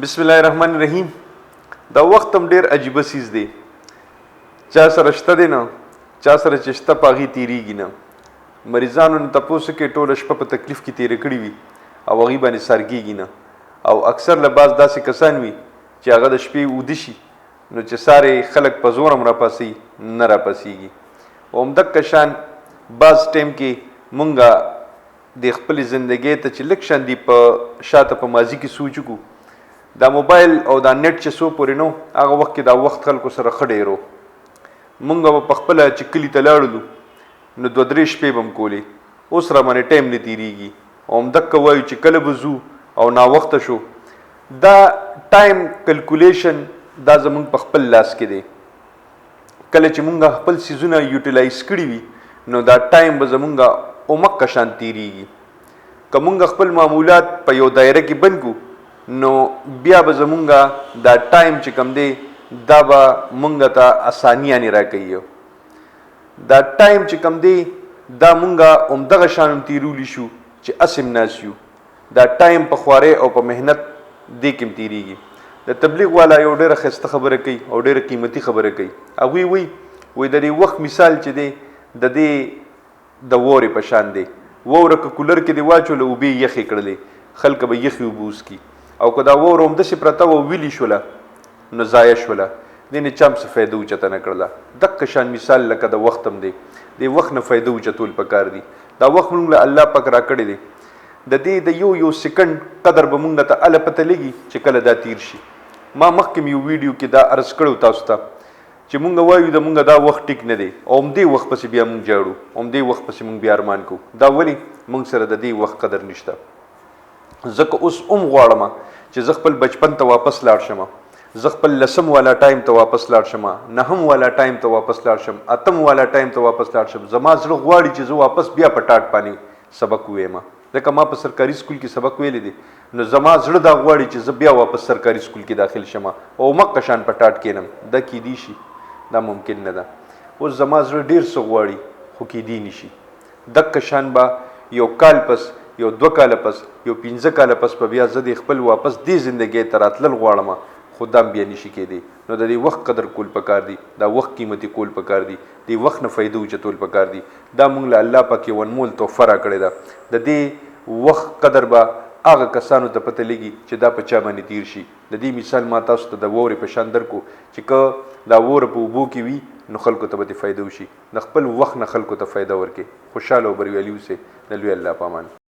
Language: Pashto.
بسم الله الرحمن الرحیم. دا وخت هم ډیر عجیبه سیز دی. چا سره شته دی نه، چا سره چې شته په هغې تېرېږي نه. مریضانو نه تپوس کې ټوله شپه په تکلیف کې تېره کړې وي او هغې باندې سرګېږي نه. او اکثر له بعض داسې کسان وي چې هغه د شپې اوده شي نو چې سارې خلک په زور هم راپاسي نه راپاسېږي. او همدغه شان بعض ټایم کې مونږ د خپلې زندګۍ ته چې لږ شان دي په شاته په ماضي کې سوچ وکړو، دا موبایل او دا نت چې څو پورې نو هغه وخت کې دا وخت خلکو سره ښه ډېر و. مونږ به په خپله چې کلي ته لاړلو نو 2-3 شپې به هم کولې، اوس را باندې ټایم نه تېرېږي. او همدغه وایو چې کله به ځو او ناوخته شو. دا ټایم کلکولیشن دا زمونږ په خپل لاس کې دی. کله چې مونږ خپل څیزونه یوټیلایز کړي وي نو دا ټایم به زمونږ اومکه شان تېرېږي. که مونږ خپل معمولات په یو دایره کې بند کړو نو بیا به زمونږ دا ټایم چې کوم دی دا به مونږ ته اسانیانې راکوي. دا ټایم چې کوم دی دا مونږ همدغه شان هم تېرولی شو چې هسې هم ناست یو. دا ټایم په خوارۍ او په محنت دې کې هم تېرېږي. د تبلیغ والا یو ډېره ښایسته خبره کوي او ډېره قیمتي خبره کوي. هغوی وایي د دې وخت مثال چې دی د دې د وورې په شان دی. ووره که کولر کې دې واچوله اوبې یخې کړلې، خلک به یخې اوبه وڅکي. او که دا ووره همداسې پرته وه ویلې شوله نو ضایع شوله، دې نه چا هم څه فایده اوچته نه کړله. دغه شان مثال لکه د وخت هم دی. د وخت نه فایده اوچتول پکار دي. دا وخت موږ له الله پاک راکړی دی. د دې د یو سکند قدر به موږ ته هله پته لګي چې کله دا تیر شي. ما مخکې یو ویډیو کې دا عرض کړی تاسو ته چې مونږ وایو د مونږ دا وخت ټیک نه دی او همدې وخت پسې بیا مونږ جاړو، همدې وخت پسې مونږ بیا ارمان کوو. دا ولې مونږ سره د دې وخت قدر نشته. ځکه اوس هم غواړم چې زه خپل بچپن ته واپس لاړ شم، زه خپل 10 والا ټایم ته واپس لاړ شم، 9 والا ټایم ته واپس لاړ شم، 8 والا ټایم ته واپس لاړ شم. زما زړه غواړي چې زه واپس بیا په ټاټ باندې سبق ووایم. ځکه ما په سرکاري سکول کې سبق ویلی دی نو زما زړه دا غواړي چې زه بیا واپس سرکاري سکول کې داخل شم او مکه شان په ټاټ کېنم. دا کیدی شي؟ دا ممکن نه ده. اوس زما زړه ډېر څه غواړي خو کیدی نشي. دغه شان به یو کال پس، یو 2 کاله پس، یو 15 کاله پس په بیا زه د خپل واپس دې زندګۍ ته راتلل غواړم، خو دا بیا نشي کېدی. نو د دې وخت قدر کول پکار دي، دا وخت قیمتي کول پکار دي، د وخت نه فایده اوچتول پکار دي. دا مونږ له الله پاک یو انمول تحفه راکړې ده. د دې وخت قدر به هغه کسانو ته پته لګي چې دا په چا باندې تیر شي. د دې مثال ما تاسو ته د وورې په شان درکو چې که دا ووره په اوبو کې وي نو خلکو ته به دې فایده وشي. د خپل وخت نه خلکو ته فایده ورکړي. خوشحاله او بریالي اوسئ. د لوی الله په امان.